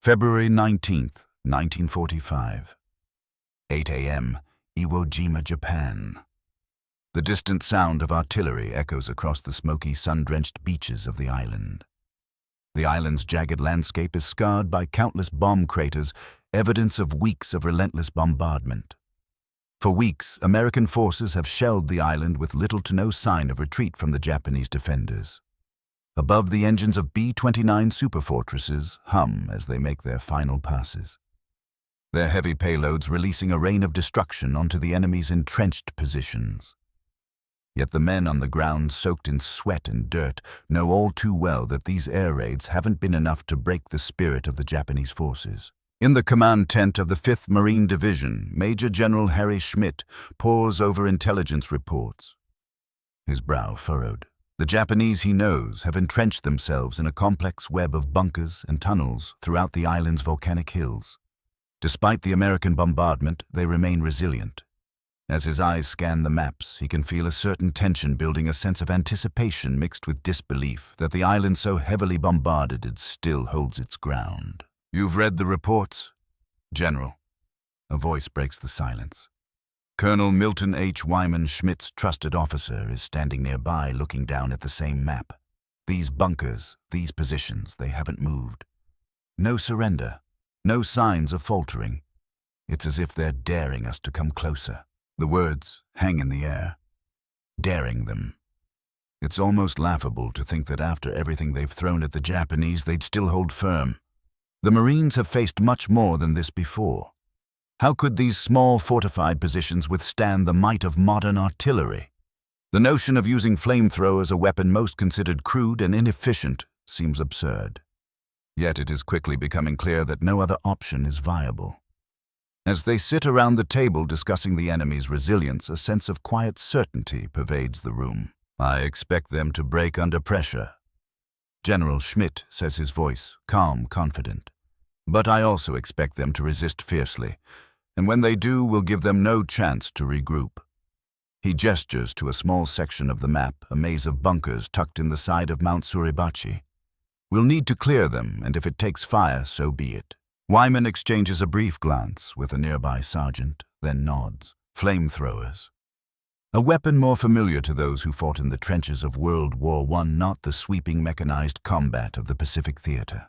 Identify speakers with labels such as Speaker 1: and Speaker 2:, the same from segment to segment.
Speaker 1: February 19th, 1945. 8 a.m., Iwo Jima, Japan. The distant sound of artillery echoes across the smoky, sun-drenched beaches of the island. The island's jagged landscape is scarred by countless bomb craters, evidence of weeks of relentless bombardment. For weeks, American forces have shelled the island with little to no sign of retreat from the Japanese defenders. Above, the engines of B-29 superfortresses hum as they make their final passes, their heavy payloads releasing a rain of destruction onto the enemy's entrenched positions. Yet the men on the ground, soaked in sweat and dirt, know all too well that these air raids haven't been enough to break the spirit of the Japanese forces. In the command tent of the 5th Marine Division, Major General Harry Schmidt pores over intelligence reports, his brow furrowed. The Japanese, he knows, have entrenched themselves in a complex web of bunkers and tunnels throughout the island's volcanic hills. Despite the American bombardment, they remain resilient. As his eyes scan the maps, he can feel a certain tension building, a sense of anticipation mixed with disbelief that the island so heavily bombarded still holds its ground. "You've read the reports, General." A voice breaks the silence. Colonel Milton H. Wyman, Schmidt's trusted officer, is standing nearby looking down at the same map. These bunkers, these positions, they haven't moved. No surrender, no signs of faltering. It's as if they're daring us to come closer. The words hang in the air. Daring them. It's almost laughable to think that after everything they've thrown at the Japanese, they'd still hold firm. The Marines have faced much more than this before. How could these small fortified positions withstand the might of modern artillery? The notion of using flamethrowers, a weapon most considered crude and inefficient, seems absurd. Yet it is quickly becoming clear that no other option is viable. As they sit around the table discussing the enemy's resilience, a sense of quiet certainty pervades the room. "I expect them to break under pressure," General Schmidt says, his voice calm, confident. "But I also expect them to resist fiercely. And when they do, we'll give them no chance to regroup." He gestures to a small section of the map, a maze of bunkers tucked in the side of Mount Suribachi. "We'll need to clear them, and if it takes fire, so be it." Wyman exchanges a brief glance with a nearby sergeant, then nods. Flamethrowers. A weapon more familiar to those who fought in the trenches of World War I, not the sweeping mechanized combat of the Pacific Theater.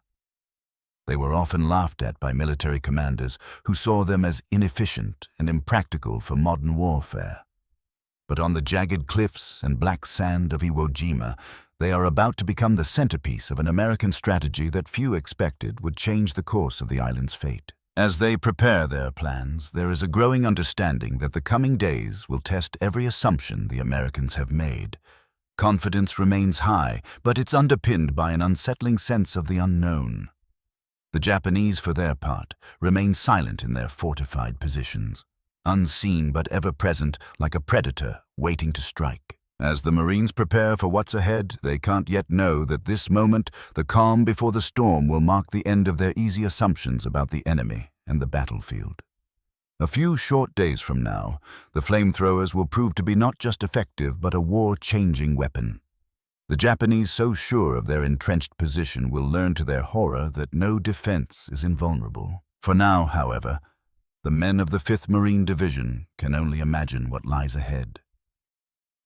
Speaker 1: They were often laughed at by military commanders who saw them as inefficient and impractical for modern warfare. But on the jagged cliffs and black sand of Iwo Jima, they are about to become the centerpiece of an American strategy that few expected would change the course of the island's fate. As they prepare their plans, there is a growing understanding that the coming days will test every assumption the Americans have made. Confidence remains high, but it's underpinned by an unsettling sense of the unknown. The Japanese, for their part, remain silent in their fortified positions, unseen but ever present like a predator waiting to strike. As the Marines prepare for what's ahead, they can't yet know that this moment, the calm before the storm, will mark the end of their easy assumptions about the enemy and the battlefield. A few short days from now, the flamethrowers will prove to be not just effective but a war-changing weapon. The Japanese, so sure of their entrenched position, will learn to their horror that no defense is invulnerable. For now, however, the men of the 5th Marine Division can only imagine what lies ahead.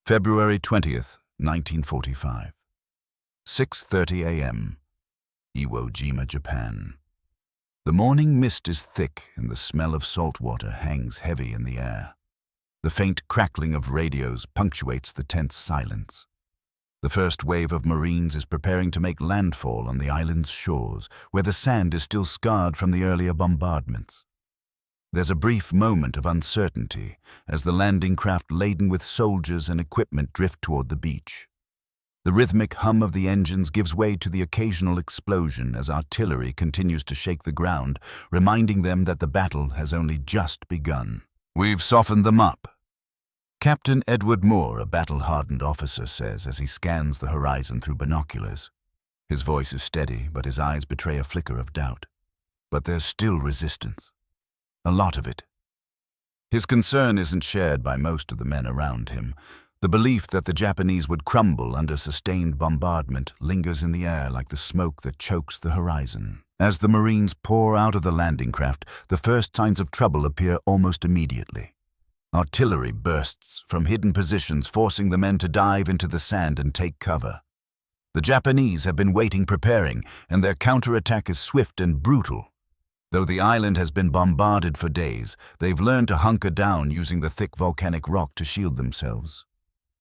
Speaker 1: February 20th, 1945. 6:30 a.m. Iwo Jima, Japan. The morning mist is thick and the smell of salt water hangs heavy in the air. The faint crackling of radios punctuates the tense silence. The first wave of Marines is preparing to make landfall on the island's shores, where the sand is still scarred from the earlier bombardments. There's a brief moment of uncertainty as the landing craft laden with soldiers and equipment drift toward the beach. The rhythmic hum of the engines gives way to the occasional explosion as artillery continues to shake the ground, reminding them that the battle has only just begun. "We've softened them up," Captain Edward Moore, a battle-hardened officer, says as he scans the horizon through binoculars. His voice is steady, but his eyes betray a flicker of doubt. But there's still resistance. A lot of it. His concern isn't shared by most of the men around him. The belief that the Japanese would crumble under sustained bombardment lingers in the air like the smoke that chokes the horizon. As the Marines pour out of the landing craft, the first signs of trouble appear almost immediately. Artillery bursts from hidden positions, forcing the men to dive into the sand and take cover. The Japanese have been waiting, preparing, and their counterattack is swift and brutal. Though the island has been bombarded for days, they've learned to hunker down using the thick volcanic rock to shield themselves.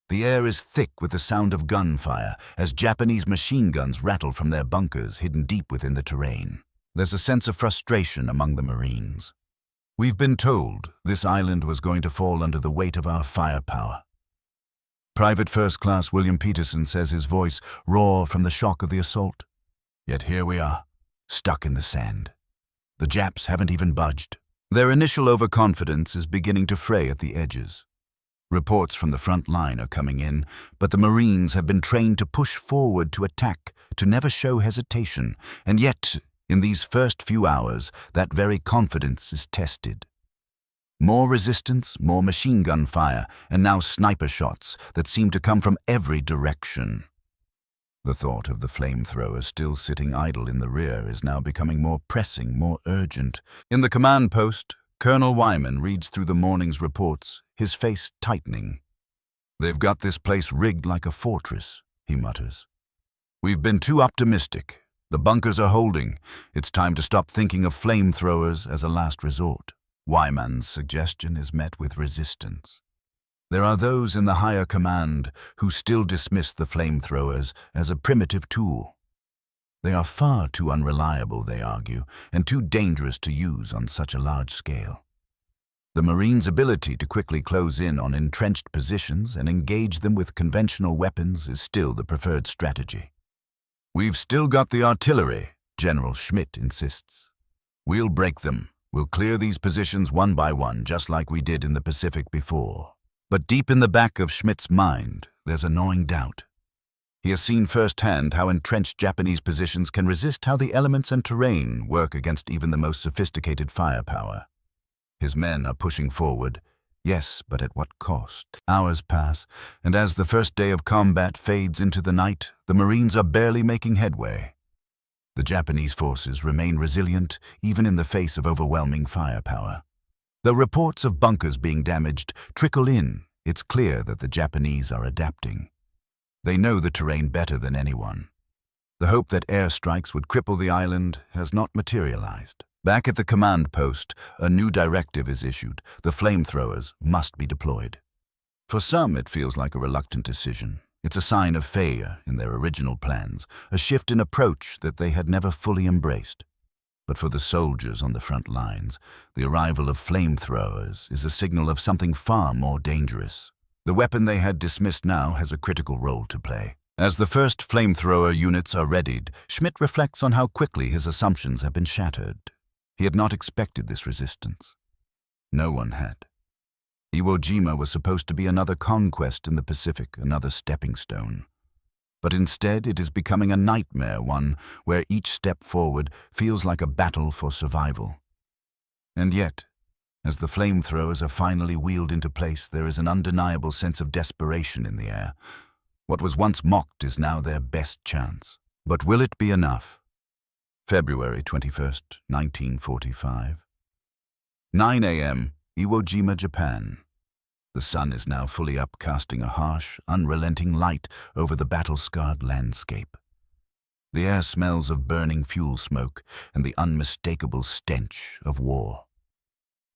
Speaker 1: The air is thick with the sound of gunfire as Japanese machine guns rattle from their bunkers hidden deep within the terrain. There's a sense of frustration among the Marines. We've been told this island was going to fall under the weight of our firepower. Private First Class William Peterson says his voice raw from the shock of the assault. Yet here we are, stuck in the sand. The Japs haven't even budged. Their initial overconfidence is beginning to fray at the edges. Reports from the front line are coming in, but the Marines have been trained to push forward, to attack, to never show hesitation, and yet, in these first few hours, that very confidence is tested. More resistance, more machine gun fire, and now sniper shots that seem to come from every direction. The thought of the flamethrowers still sitting idle in the rear is now becoming more pressing, more urgent. In the command post, Colonel Wyman reads through the morning's reports, his face tightening. "They've got this place rigged like a fortress," he mutters. "We've been too optimistic. The bunkers are holding. It's time to stop thinking of flamethrowers as a last resort." Wyman's suggestion is met with resistance. There are those in the higher command who still dismiss the flamethrowers as a primitive tool. They are far too unreliable, they argue, and too dangerous to use on such a large scale. The Marines' ability to quickly close in on entrenched positions and engage them with conventional weapons is still the preferred strategy. "We've still got the artillery," General Schmidt insists. "We'll break them. We'll clear these positions one by one, just like we did in the Pacific before." But deep in the back of Schmidt's mind, there's a gnawing doubt. He has seen firsthand how entrenched Japanese positions can resist how the elements and terrain work against even the most sophisticated firepower. His men are pushing forward, yes, but at what cost? Hours pass, and as the first day of combat fades into the night, the Marines are barely making headway. The Japanese forces remain resilient even in the face of overwhelming firepower. Though reports of bunkers being damaged trickle in, it's clear that the Japanese are adapting. They know the terrain better than anyone. The hope that airstrikes would cripple the island has not materialized. Back at the command post, a new directive is issued. The flamethrowers must be deployed. For some, it feels like a reluctant decision. It's a sign of failure in their original plans, a shift in approach that they had never fully embraced. But for the soldiers on the front lines, the arrival of flamethrowers is a signal of something far more dangerous. The weapon they had dismissed now has a critical role to play. As the first flamethrower units are readied, Schmidt reflects on how quickly his assumptions have been shattered. He had not expected this resistance. No one had. Iwo Jima was supposed to be another conquest in the Pacific, another stepping stone. But instead, it is becoming a nightmare, one where each step forward feels like a battle for survival. And yet, as the flamethrowers are finally wheeled into place, there is an undeniable sense of desperation in the air. What was once mocked is now their best chance. But will it be enough? February 21st, 1945. 9 a.m., Iwo Jima, Japan. The sun is now fully up, casting a harsh, unrelenting light over the battle-scarred landscape. The air smells of burning fuel smoke and the unmistakable stench of war.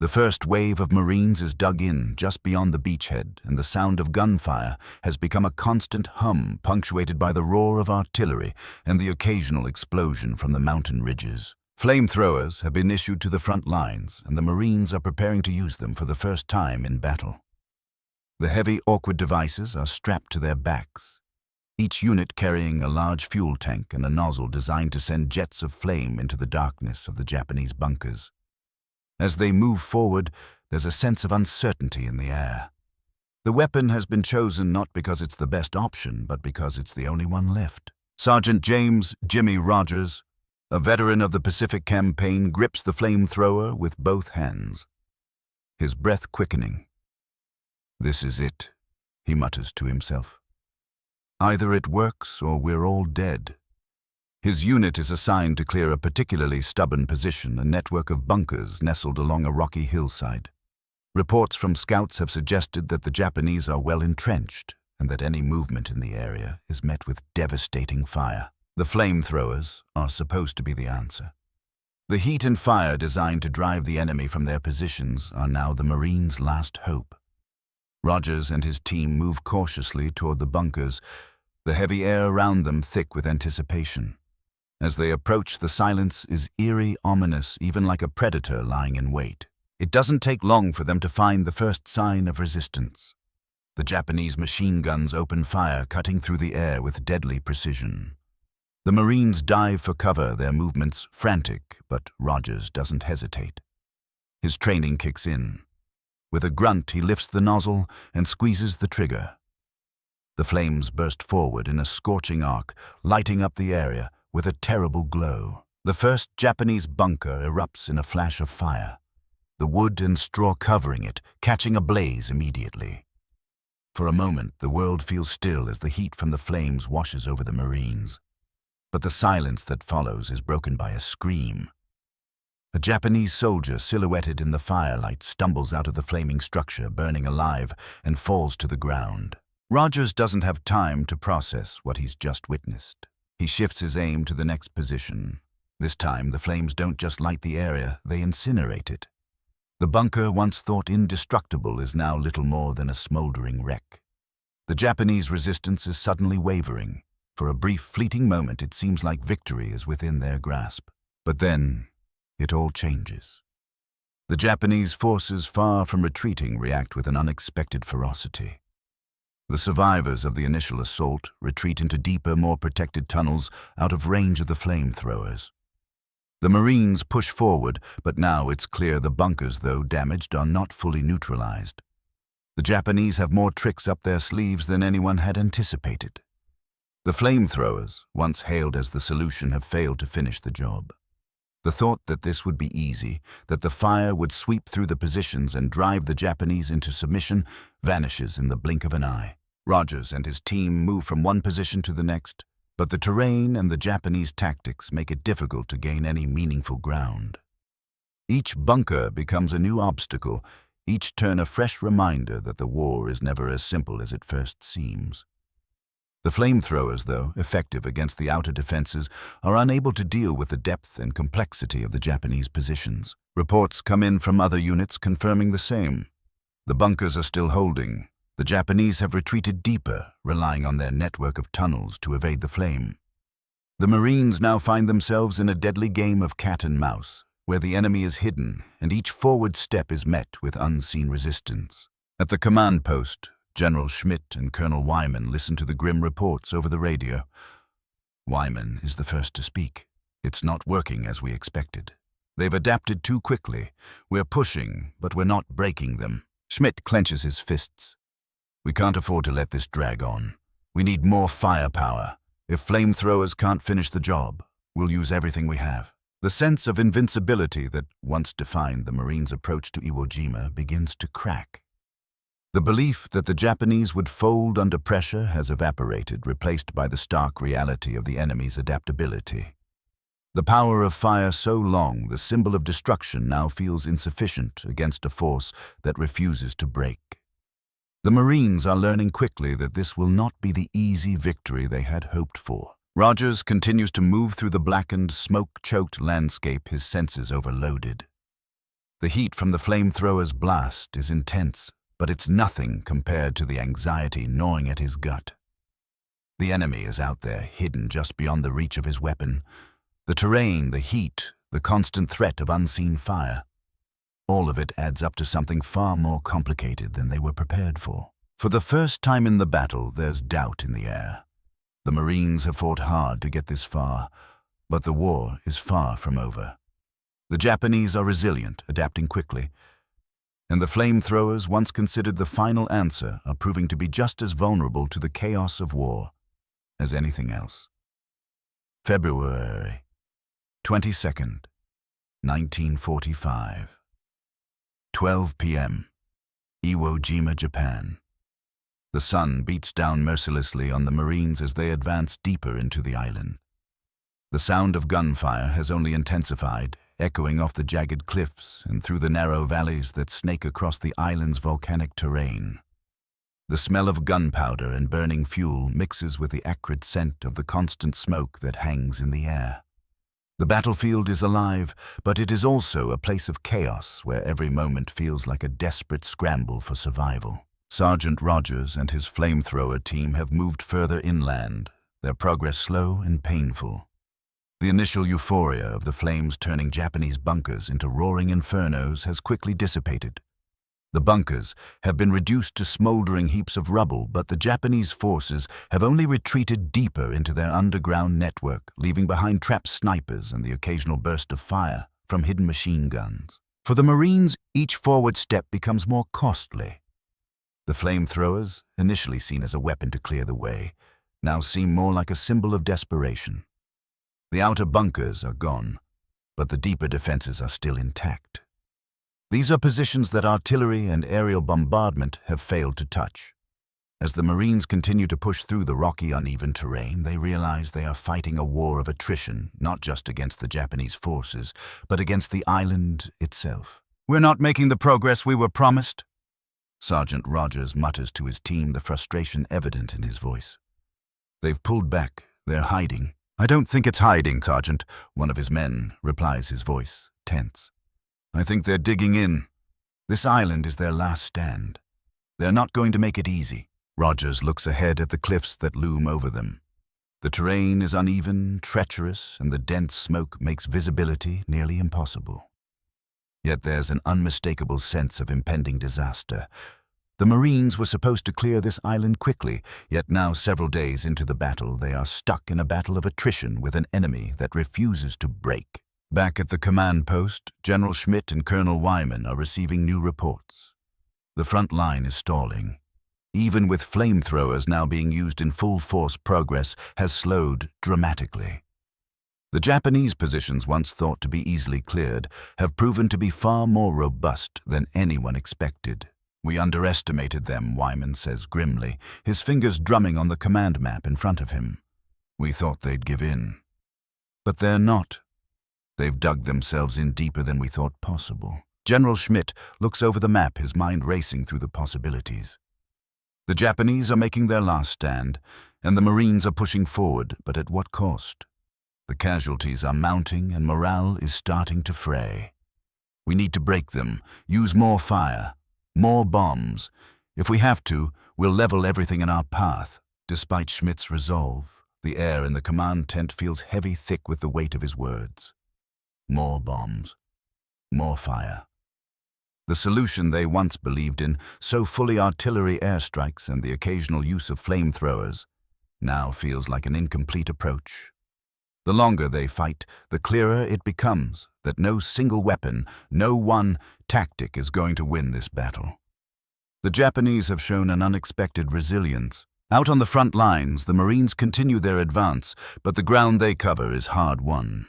Speaker 1: The first wave of Marines is dug in just beyond the beachhead, and the sound of gunfire has become a constant hum, punctuated by the roar of artillery and the occasional explosion from the mountain ridges. Flamethrowers have been issued to the front lines, and the Marines are preparing to use them for the first time in battle. The heavy, awkward devices are strapped to their backs, each unit carrying a large fuel tank and a nozzle designed to send jets of flame into the darkness of the Japanese bunkers. As they move forward, there's a sense of uncertainty in the air. The weapon has been chosen not because it's the best option, but because it's the only one left. Sergeant James "Jimmy" Rogers, a veteran of the Pacific Campaign, grips the flamethrower with both hands, his breath quickening. "This is it," he mutters to himself. "Either it works or we're all dead." His unit is assigned to clear a particularly stubborn position, a network of bunkers nestled along a rocky hillside. Reports from scouts have suggested that the Japanese are well entrenched and that any movement in the area is met with devastating fire. The flamethrowers are supposed to be the answer. The heat and fire designed to drive the enemy from their positions are now the Marines' last hope. Rogers and his team move cautiously toward the bunkers, the heavy air around them thick with anticipation. As they approach, the silence is eerie, ominous, even like a predator lying in wait. It doesn't take long for them to find the first sign of resistance. The Japanese machine guns open fire, cutting through the air with deadly precision. The Marines dive for cover, their movements frantic, but Rogers doesn't hesitate. His training kicks in. With a grunt, he lifts the nozzle and squeezes the trigger. The flames burst forward in a scorching arc, lighting up the area with a terrible glow. The first Japanese bunker erupts in a flash of fire, the wood and straw covering it, catching ablaze immediately. For a moment, the world feels still as the heat from the flames washes over the Marines. But the silence that follows is broken by a scream. A Japanese soldier silhouetted in the firelight stumbles out of the flaming structure, burning alive, and falls to the ground. Rogers doesn't have time to process what he's just witnessed. He shifts his aim to the next position. This time, the flames don't just light the area, they incinerate it. The bunker, once thought indestructible, is now little more than a smoldering wreck. The Japanese resistance is suddenly wavering. For a brief, fleeting moment, it seems like victory is within their grasp. But then, it all changes. The Japanese forces, far from retreating, react with an unexpected ferocity. The survivors of the initial assault retreat into deeper, more protected tunnels out of range of the flamethrowers. The Marines push forward, but now it's clear the bunkers, though damaged, are not fully neutralized. The Japanese have more tricks up their sleeves than anyone had anticipated. The flamethrowers, once hailed as the solution, have failed to finish the job. The thought that this would be easy, that the fire would sweep through the positions and drive the Japanese into submission, vanishes in the blink of an eye. Rogers and his team move from one position to the next, but the terrain and the Japanese tactics make it difficult to gain any meaningful ground. Each bunker becomes a new obstacle, each turn a fresh reminder that the war is never as simple as it first seems. The flamethrowers, though effective against the outer defenses, are unable to deal with the depth and complexity of the Japanese positions. Reports come in from other units confirming the same. The bunkers are still holding. The Japanese have retreated deeper, relying on their network of tunnels to evade the flame. The Marines now find themselves in a deadly game of cat and mouse, where the enemy is hidden and each forward step is met with unseen resistance. At the command post, General Schmidt and Colonel Wyman listen to the grim reports over the radio. Wyman is the first to speak. It's not working as we expected. They've adapted too quickly. We're pushing, but we're not breaking them. Schmidt clenches his fists. We can't afford to let this drag on. We need more firepower. If flamethrowers can't finish the job, we'll use everything we have. The sense of invincibility that once defined the Marines' approach to Iwo Jima begins to crack. The belief that the Japanese would fold under pressure has evaporated, replaced by the stark reality of the enemy's adaptability. The power of fire so long, the symbol of destruction, now feels insufficient against a force that refuses to break. The Marines are learning quickly that this will not be the easy victory they had hoped for. Rogers continues to move through the blackened, smoke-choked landscape, his senses overloaded. The heat from the flamethrowers' blast is intense, but it's nothing compared to the anxiety gnawing at his gut. The enemy is out there, hidden just beyond the reach of his weapon. The terrain, the heat, the constant threat of unseen fire. All of it adds up to something far more complicated than they were prepared for. For the first time in the battle, there's doubt in the air. The Marines have fought hard to get this far, but the war is far from over. The Japanese are resilient, adapting quickly, and the flamethrowers, once considered the final answer, are proving to be just as vulnerable to the chaos of war as anything else. February 22nd, 1945. 12 p.m. Iwo Jima, Japan. The sun beats down mercilessly on the Marines as they advance deeper into the island. The sound of gunfire has only intensified, echoing off the jagged cliffs and through the narrow valleys that snake across the island's volcanic terrain. The smell of gunpowder and burning fuel mixes with the acrid scent of the constant smoke that hangs in the air. The battlefield is alive, but it is also a place of chaos where every moment feels like a desperate scramble for survival. Sergeant Rogers and his flamethrower team have moved further inland, their progress slow and painful. The initial euphoria of the flames turning Japanese bunkers into roaring infernos has quickly dissipated. The bunkers have been reduced to smoldering heaps of rubble, but the Japanese forces have only retreated deeper into their underground network, leaving behind trapped snipers and the occasional burst of fire from hidden machine guns. For the Marines, each forward step becomes more costly. The flamethrowers, initially seen as a weapon to clear the way, now seem more like a symbol of desperation. The outer bunkers are gone, but the deeper defenses are still intact. These are positions that artillery and aerial bombardment have failed to touch. As the Marines continue to push through the rocky, uneven terrain, they realize they are fighting a war of attrition, not just against the Japanese forces, but against the island itself. "We're not making the progress we were promised," Sergeant Rogers mutters to his team, the frustration evident in his voice. "They've pulled back. They're hiding." "I don't think it's hiding, Sergeant," one of his men replies, his voice tense. "I think they're digging in. This island is their last stand. They're not going to make it easy." Rogers looks ahead at the cliffs that loom over them. The terrain is uneven, treacherous, and the dense smoke makes visibility nearly impossible. Yet there's an unmistakable sense of impending disaster. The Marines were supposed to clear this island quickly, yet now, several days into the battle, they are stuck in a battle of attrition with an enemy that refuses to break. Back at the command post, General Schmidt and Colonel Wyman are receiving new reports. The front line is stalling. Even with flamethrowers now being used in full force, progress has slowed dramatically. The Japanese positions, once thought to be easily cleared, have proven to be far more robust than anyone expected. "We underestimated them," Wyman says grimly, his fingers drumming on the command map in front of him. "We thought they'd give in. But they're not. They've dug themselves in deeper than we thought possible." General Schmidt looks over the map, his mind racing through the possibilities. The Japanese are making their last stand, and the Marines are pushing forward, but at what cost? The casualties are mounting and morale is starting to fray. "We need to break them, use more fire, more bombs. If we have to, we'll level everything in our path." Despite Schmidt's resolve, the air in the command tent feels heavy, thick with the weight of his words. More bombs, more fire. The solution they once believed in, so fully artillery airstrikes and the occasional use of flamethrowers, now feels like an incomplete approach. The longer they fight, the clearer it becomes that no single weapon, no one tactic is going to win this battle. The Japanese have shown an unexpected resilience. Out on the front lines, the Marines continue their advance, but the ground they cover is hard-won.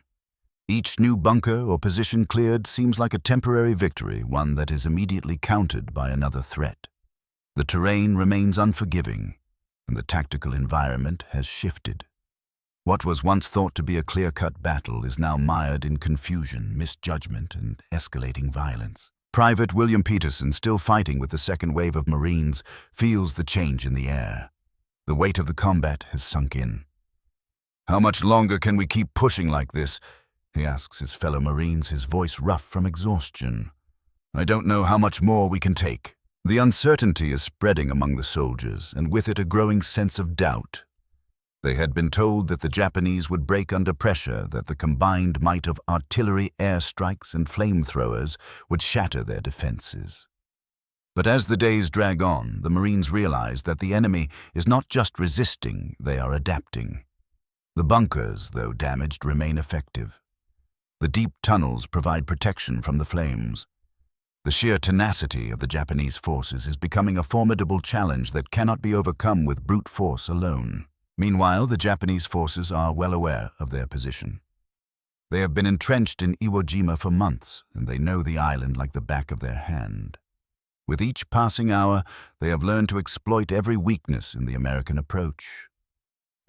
Speaker 1: Each new bunker or position cleared seems like a temporary victory, one that is immediately countered by another threat. The terrain remains unforgiving, and the tactical environment has shifted. What was once thought to be a clear-cut battle is now mired in confusion, misjudgment, and escalating violence. Private William Peterson, still fighting with the second wave of Marines, feels the change in the air. The weight of the combat has sunk in. "How much longer can we keep pushing like this?" he asks his fellow Marines, his voice rough from exhaustion. "I don't know how much more we can take." The uncertainty is spreading among the soldiers, and with it a growing sense of doubt. They had been told that the Japanese would break under pressure, that the combined might of artillery, airstrikes, and flamethrowers would shatter their defenses. But as the days drag on, the Marines realize that the enemy is not just resisting, they are adapting. The bunkers, though damaged, remain effective. The deep tunnels provide protection from the flames. The sheer tenacity of the Japanese forces is becoming a formidable challenge that cannot be overcome with brute force alone. Meanwhile, the Japanese forces are well aware of their position. They have been entrenched in Iwo Jima for months, and they know the island like the back of their hand. With each passing hour, they have learned to exploit every weakness in the American approach.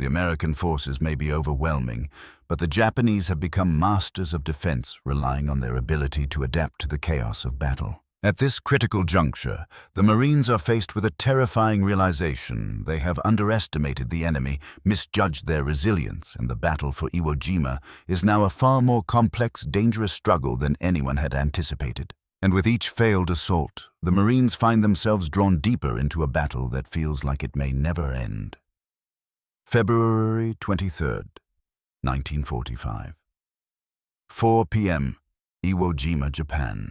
Speaker 1: The American forces may be overwhelming, but the Japanese have become masters of defense, relying on their ability to adapt to the chaos of battle. At this critical juncture, the Marines are faced with a terrifying realization. They have underestimated the enemy, misjudged their resilience, and the battle for Iwo Jima is now a far more complex, dangerous struggle than anyone had anticipated. And with each failed assault, the Marines find themselves drawn deeper into a battle that feels like it may never end. February 23rd, 1945. 4 p.m., Iwo Jima, Japan.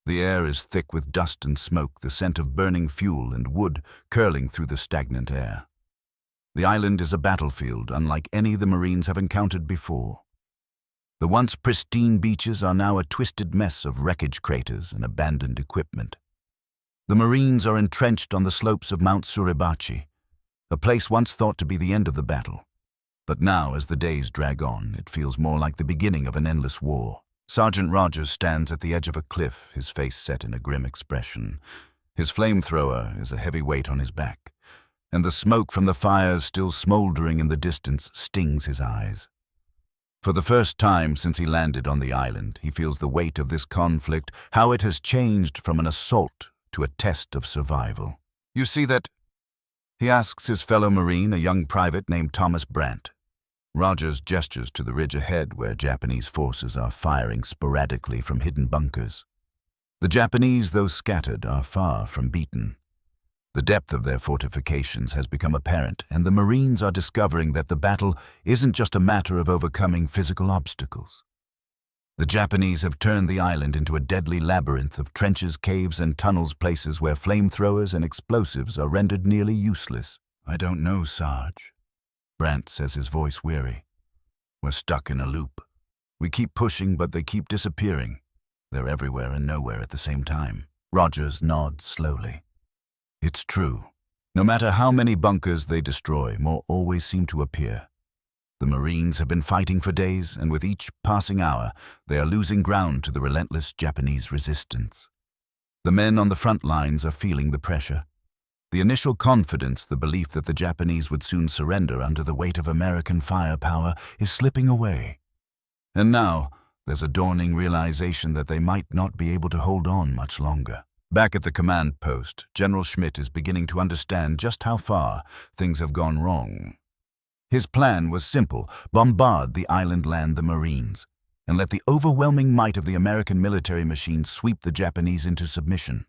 Speaker 1: The air is thick with dust and smoke, the scent of burning fuel and wood curling through the stagnant air. The island is a battlefield unlike any the Marines have encountered before. The once pristine beaches are now a twisted mess of wreckage craters and abandoned equipment. The Marines are entrenched on the slopes of Mount Suribachi, a place once thought to be the end of the battle. But now, as the days drag on, it feels more like the beginning of an endless war. Sergeant Rogers stands at the edge of a cliff, his face set in a grim expression. His flamethrower is a heavy weight on his back, and the smoke from the fires still smoldering in the distance stings his eyes. For the first time since he landed on the island, he feels the weight of this conflict, how it has changed from an assault to a test of survival. "You see that?" he asks his fellow Marine, a young private named Thomas Brandt. Rogers gestures to the ridge ahead where Japanese forces are firing sporadically from hidden bunkers. The Japanese, though scattered, are far from beaten. The depth of their fortifications has become apparent, and the Marines are discovering that the battle isn't just a matter of overcoming physical obstacles. The Japanese have turned the island into a deadly labyrinth of trenches, caves, and tunnels, places where flamethrowers and explosives are rendered nearly useless. "I don't know, Sarge," Brandt says, his voice weary. "We're stuck in a loop. We keep pushing, but they keep disappearing. They're everywhere and nowhere at the same time." Rogers nods slowly. It's true. No matter how many bunkers they destroy, more always seem to appear. The Marines have been fighting for days, and with each passing hour, they are losing ground to the relentless Japanese resistance. The men on the front lines are feeling the pressure. The initial confidence, the belief that the Japanese would soon surrender under the weight of American firepower, is slipping away. And now, there's a dawning realization that they might not be able to hold on much longer. Back at the command post, General Schmidt is beginning to understand just how far things have gone wrong. His plan was simple: bombard the island, land the Marines, and let the overwhelming might of the American military machine sweep the Japanese into submission.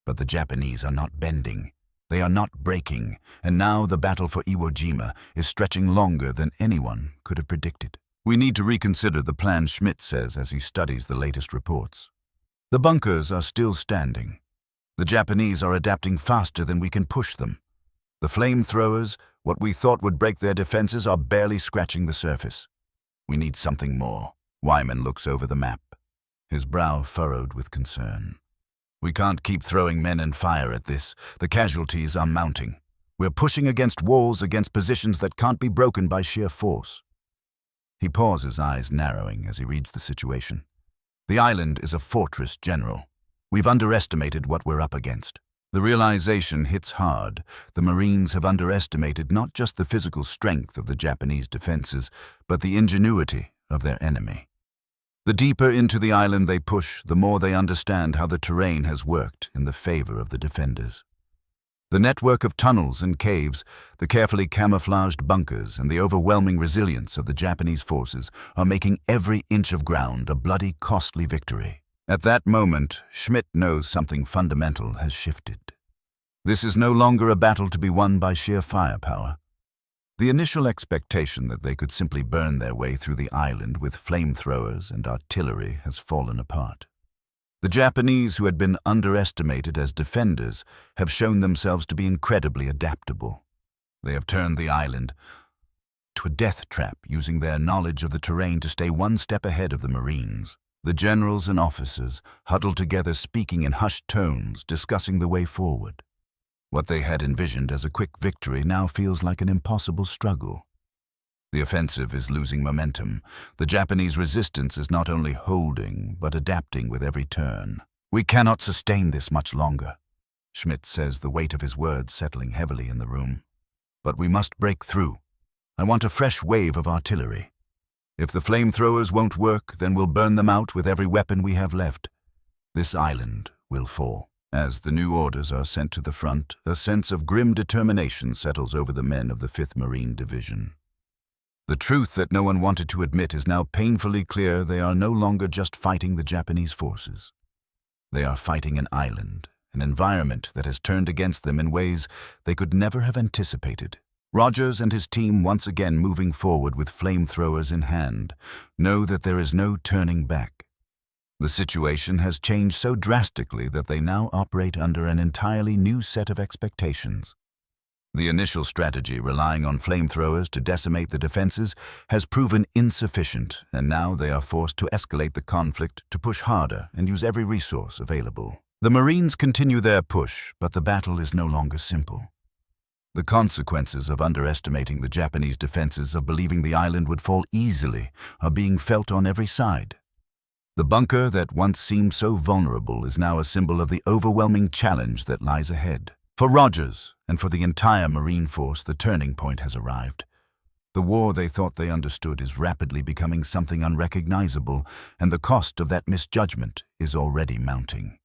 Speaker 1: But the Japanese are not bending. They are not breaking, and now the battle for Iwo Jima is stretching longer than anyone could have predicted. "We need to reconsider the plan," Schmidt says as he studies the latest reports. "The bunkers are still standing. The Japanese are adapting faster than we can push them. The flamethrowers, what we thought would break their defenses, are barely scratching the surface. We need something more." Wyman looks over the map, his brow furrowed with concern. "We can't keep throwing men and fire at this. The casualties are mounting. We're pushing against walls, against positions that can't be broken by sheer force." He pauses, eyes narrowing as he reads the situation. "The island is a fortress, General. We've underestimated what we're up against." The realization hits hard. The Marines have underestimated not just the physical strength of the Japanese defenses, but the ingenuity of their enemy. The deeper into the island they push, the more they understand how the terrain has worked in the favor of the defenders. The network of tunnels and caves, the carefully camouflaged bunkers, and the overwhelming resilience of the Japanese forces are making every inch of ground a bloody, costly victory. At that moment, Schmidt knows something fundamental has shifted. This is no longer a battle to be won by sheer firepower. The initial expectation that they could simply burn their way through the island with flamethrowers and artillery has fallen apart. The Japanese, who had been underestimated as defenders, have shown themselves to be incredibly adaptable. They have turned the island to a death trap, using their knowledge of the terrain to stay one step ahead of the Marines. The generals and officers huddled together, speaking in hushed tones, discussing the way forward. What they had envisioned as a quick victory now feels like an impossible struggle. The offensive is losing momentum. The Japanese resistance is not only holding, but adapting with every turn. "We cannot sustain this much longer," Schmidt says, the weight of his words settling heavily in the room. "But we must break through. I want a fresh wave of artillery. If the flamethrowers won't work, then we'll burn them out with every weapon we have left. This island will fall." As the new orders are sent to the front, a sense of grim determination settles over the men of the 5th Marine Division. The truth that no one wanted to admit is now painfully clear. They are no longer just fighting the Japanese forces. They are fighting an island, an environment that has turned against them in ways they could never have anticipated. Rogers and his team, once again moving forward with flamethrowers in hand, know that there is no turning back. The situation has changed so drastically that they now operate under an entirely new set of expectations. The initial strategy, relying on flamethrowers to decimate the defenses, has proven insufficient, and now they are forced to escalate the conflict, to push harder and use every resource available. The Marines continue their push, but the battle is no longer simple. The consequences of underestimating the Japanese defenses, of believing the island would fall easily, are being felt on every side. The bunker that once seemed so vulnerable is now a symbol of the overwhelming challenge that lies ahead. For Rogers, and for the entire Marine Force, the turning point has arrived. The war they thought they understood is rapidly becoming something unrecognizable, and the cost of that misjudgment is already mounting.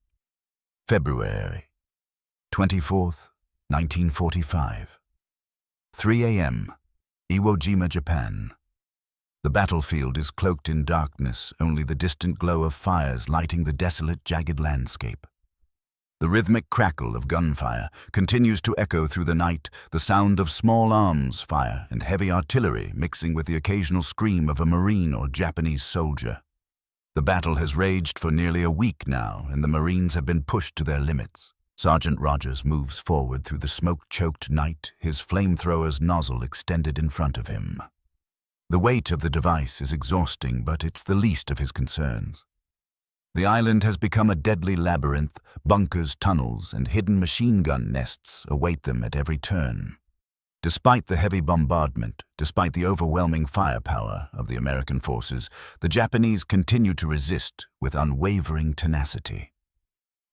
Speaker 1: February 24th, 1945. 3 a.m., Iwo Jima, Japan. The battlefield is cloaked in darkness, only the distant glow of fires lighting the desolate, jagged landscape. The rhythmic crackle of gunfire continues to echo through the night, the sound of small arms fire and heavy artillery mixing with the occasional scream of a Marine or Japanese soldier. The battle has raged for nearly a week now, and the Marines have been pushed to their limits. Sergeant Rogers moves forward through the smoke-choked night, his flamethrower's nozzle extended in front of him. The weight of the device is exhausting, but it's the least of his concerns. The island has become a deadly labyrinth. Bunkers, tunnels, and hidden machine gun nests await them at every turn. Despite the heavy bombardment, despite the overwhelming firepower of the American forces, the Japanese continue to resist with unwavering tenacity.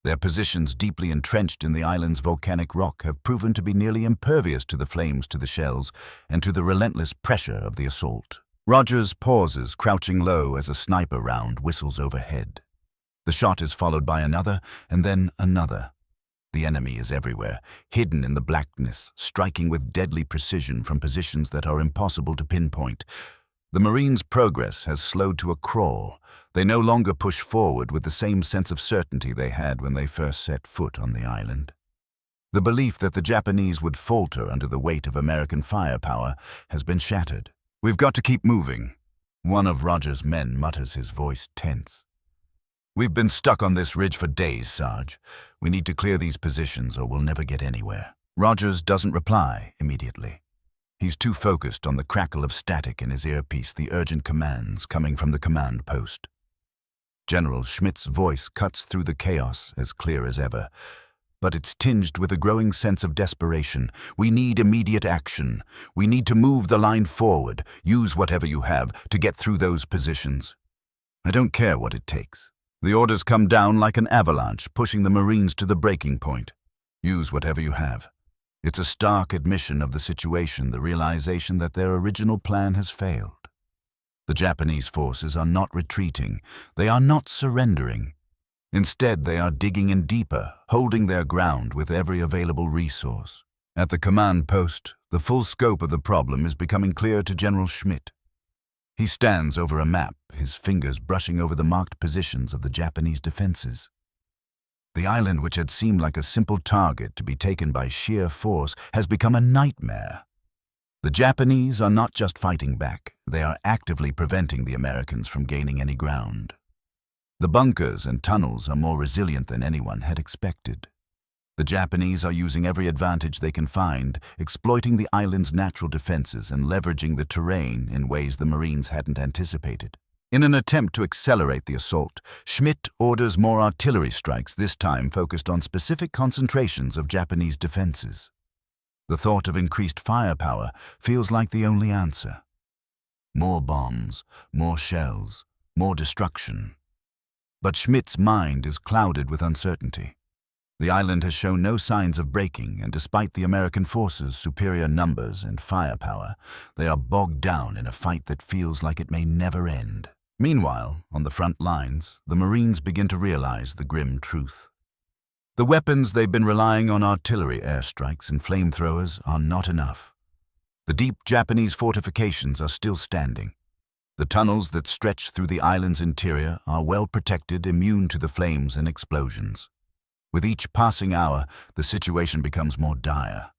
Speaker 1: Their positions, deeply entrenched in the island's volcanic rock, have proven to be nearly impervious to the flames, to the shells, and to the relentless pressure of the assault. Rogers pauses, crouching low as a sniper round whistles overhead. The shot is followed by another, and then another. The enemy is everywhere, hidden in the blackness, striking with deadly precision from positions that are impossible to pinpoint. The Marines' progress has slowed to a crawl. They no longer push forward with the same sense of certainty they had when they first set foot on the island. The belief that the Japanese would falter under the weight of American firepower has been shattered. "We've got to keep moving," one of Rogers' men mutters, his voice tense. "We've been stuck on this ridge for days, Sarge. We need to clear these positions or we'll never get anywhere." Rogers doesn't reply immediately. He's too focused on the crackle of static in his earpiece, the urgent commands coming from the command post. General Schmidt's voice cuts through the chaos as clear as ever, but it's tinged with a growing sense of desperation. "We need immediate action. We need to move the line forward. Use whatever you have to get through those positions. I don't care what it takes." The orders come down like an avalanche, pushing the Marines to the breaking point. Use whatever you have. It's a stark admission of the situation, the realization that their original plan has failed. The Japanese forces are not retreating. They are not surrendering. Instead, they are digging in deeper, holding their ground with every available resource. At the command post, the full scope of the problem is becoming clear to General Schmidt. He stands over a map, his fingers brushing over the marked positions of the Japanese defenses. The island, which had seemed like a simple target to be taken by sheer force, has become a nightmare. The Japanese are not just fighting back, they are actively preventing the Americans from gaining any ground. The bunkers and tunnels are more resilient than anyone had expected. The Japanese are using every advantage they can find, exploiting the island's natural defenses and leveraging the terrain in ways the Marines hadn't anticipated. In an attempt to accelerate the assault, Schmidt orders more artillery strikes, this time focused on specific concentrations of Japanese defenses. The thought of increased firepower feels like the only answer. More bombs, more shells, more destruction. But Schmidt's mind is clouded with uncertainty. The island has shown no signs of breaking, and despite the American forces' superior numbers and firepower, they are bogged down in a fight that feels like it may never end. Meanwhile, on the front lines, the Marines begin to realize the grim truth. The weapons they've been relying on, artillery airstrikes and flamethrowers, are not enough. The deep Japanese fortifications are still standing. The tunnels that stretch through the island's interior are well protected, immune to the flames and explosions. With each passing hour, the situation becomes more dire.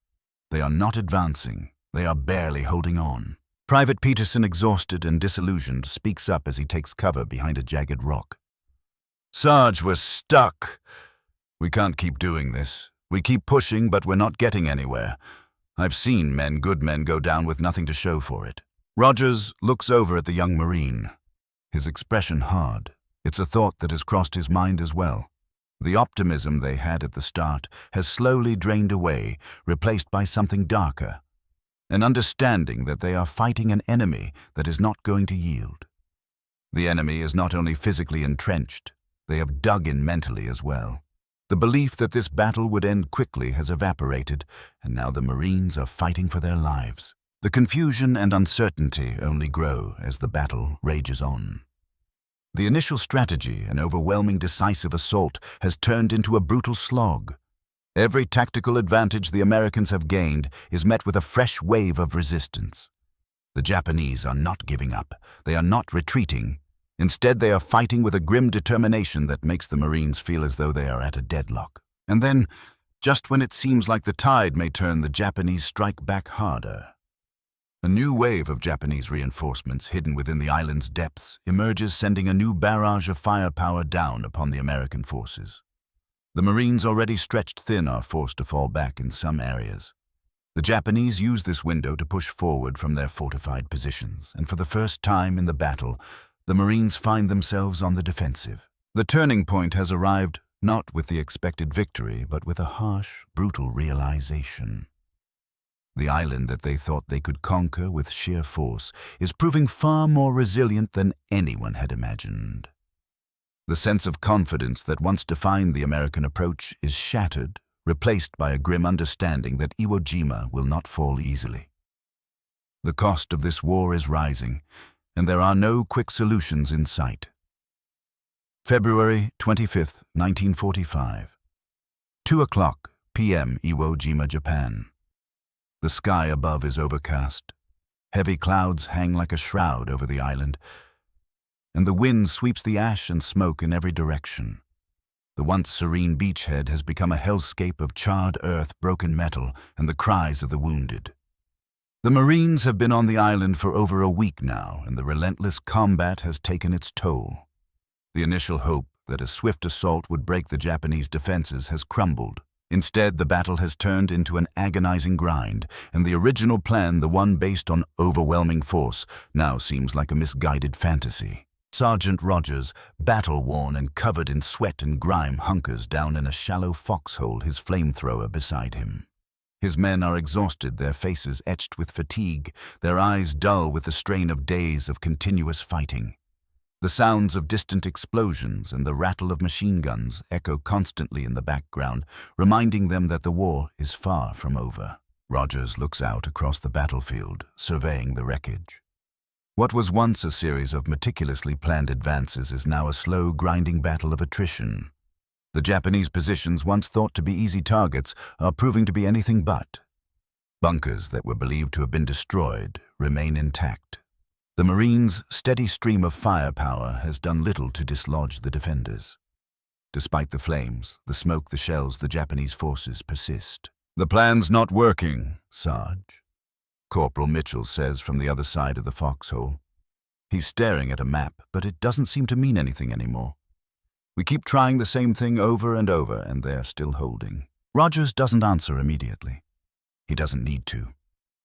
Speaker 1: They are not advancing, they are barely holding on. Private Peterson, exhausted and disillusioned, speaks up as he takes cover behind a jagged rock. "Sarge, we're stuck. We can't keep doing this. We keep pushing, but we're not getting anywhere. I've seen good men go down with nothing to show for it." Rogers looks over at the young Marine, his expression hard. It's a thought that has crossed his mind as well. The optimism they had at the start has slowly drained away, replaced by something darker. An understanding that they are fighting an enemy that is not going to yield. The enemy is not only physically entrenched, they have dug in mentally as well. The belief that this battle would end quickly has evaporated, and now the Marines are fighting for their lives. The confusion and uncertainty only grow as the battle rages on. The initial strategy, an overwhelming decisive assault, has turned into a brutal slog. Every tactical advantage the Americans have gained is met with a fresh wave of resistance. The Japanese are not giving up. They are not retreating. Instead, they are fighting with a grim determination that makes the Marines feel as though they are at a deadlock. And then, just when it seems like the tide may turn, the Japanese strike back harder. A new wave of Japanese reinforcements hidden within the island's depths emerges, sending a new barrage of firepower down upon the American forces. The Marines, already stretched thin, are forced to fall back in some areas. The Japanese use this window to push forward from their fortified positions, and for the first time in the battle, the Marines find themselves on the defensive. The turning point has arrived, not with the expected victory, but with a harsh, brutal realization. The island that they thought they could conquer with sheer force is proving far more resilient than anyone had imagined. The sense of confidence that once defined the American approach is shattered, replaced by a grim understanding that Iwo Jima will not fall easily. The cost of this war is rising, and there are no quick solutions in sight. February 25, 1945. 2:00 p.m. Iwo Jima, Japan. The sky above is overcast. Heavy clouds hang like a shroud over the island, and the wind sweeps the ash and smoke in every direction. The once serene beachhead has become a hellscape of charred earth, broken metal, and the cries of the wounded. The Marines have been on the island for over a week now, and the relentless combat has taken its toll. The initial hope that a swift assault would break the Japanese defenses has crumbled. Instead, the battle has turned into an agonizing grind, and the original plan, the one based on overwhelming force, now seems like a misguided fantasy. Sergeant Rogers, battle-worn and covered in sweat and grime, hunkers down in a shallow foxhole, his flamethrower beside him. His men are exhausted, their faces etched with fatigue, their eyes dull with the strain of days of continuous fighting. The sounds of distant explosions and the rattle of machine guns echo constantly in the background, reminding them that the war is far from over. Rogers looks out across the battlefield, surveying the wreckage. What was once a series of meticulously planned advances is now a slow, grinding battle of attrition. The Japanese positions, once thought to be easy targets, are proving to be anything but. Bunkers that were believed to have been destroyed remain intact. The Marines' steady stream of firepower has done little to dislodge the defenders. Despite the flames, the smoke, the shells, the Japanese forces persist. "The plan's not working, Sarge," Corporal Mitchell says from the other side of the foxhole. He's staring at a map, but it doesn't seem to mean anything anymore. "We keep trying the same thing over and over, and they're still holding." Rogers doesn't answer immediately. He doesn't need to.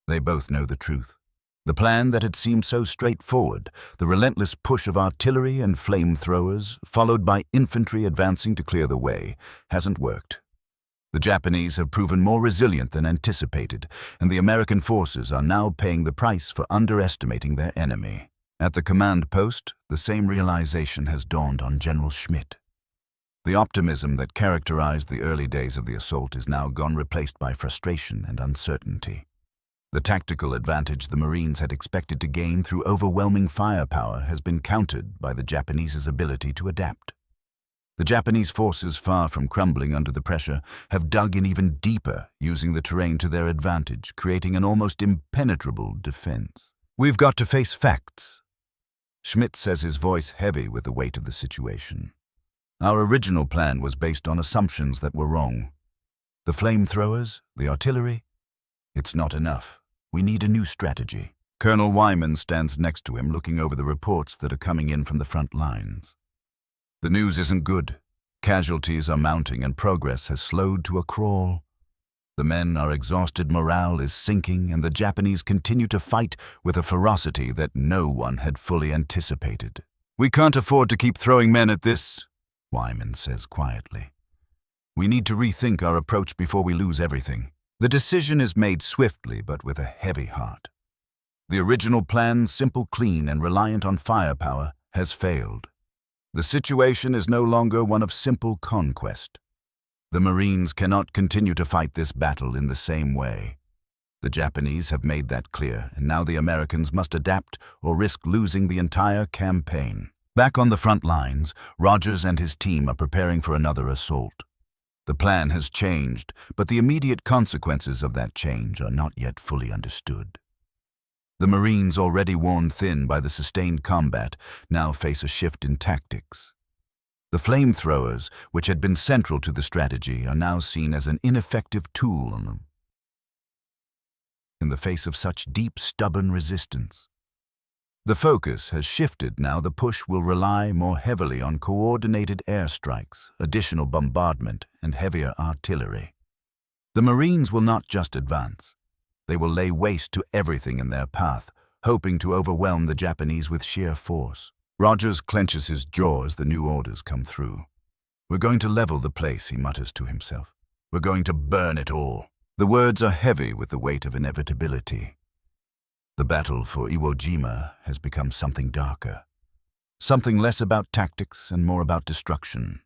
Speaker 1: They both know the truth. The plan that had seemed so straightforward, the relentless push of artillery and flamethrowers, followed by infantry advancing to clear the way, hasn't worked. The Japanese have proven more resilient than anticipated, and the American forces are now paying the price for underestimating their enemy. At the command post, the same realization has dawned on General Schmidt. The optimism that characterized the early days of the assault is now gone, replaced by frustration and uncertainty. The tactical advantage the Marines had expected to gain through overwhelming firepower has been countered by the Japanese's ability to adapt. The Japanese forces, far from crumbling under the pressure, have dug in even deeper, using the terrain to their advantage, creating an almost impenetrable defense. "We've got to face facts," Schmidt says, his voice heavy with the weight of the situation. "Our original plan was based on assumptions that were wrong. The flamethrowers, the artillery, it's not enough. We need a new strategy." Colonel Wyman stands next to him, looking over the reports that are coming in from the front lines. "The news isn't good. Casualties are mounting and progress has slowed to a crawl. The men are exhausted, morale is sinking, and the Japanese continue to fight with a ferocity that no one had fully anticipated. We can't afford to keep throwing men at this," Wyman says quietly. "We need to rethink our approach before we lose everything." The decision is made swiftly, but with a heavy heart. The original plan, simple, clean, and reliant on firepower, has failed. The situation is no longer one of simple conquest. The Marines cannot continue to fight this battle in the same way. The Japanese have made that clear, and now the Americans must adapt or risk losing the entire campaign. Back on the front lines, Rogers and his team are preparing for another assault. The plan has changed, but the immediate consequences of that change are not yet fully understood. The Marines, already worn thin by the sustained combat, now face a shift in tactics. The flamethrowers, which had been central to the strategy, are now seen as an ineffective tool on them. In the face of such deep, stubborn resistance, the focus has shifted. Now the push will rely more heavily on coordinated airstrikes, additional bombardment, and heavier artillery. The Marines will not just advance. They will lay waste to everything in their path, hoping to overwhelm the Japanese with sheer force. Rogers clenches his jaw as the new orders come through. "We're going to level the place," he mutters to himself. "We're going to burn it all." The words are heavy with the weight of inevitability. The battle for Iwo Jima has become something darker, something less about tactics and more about destruction.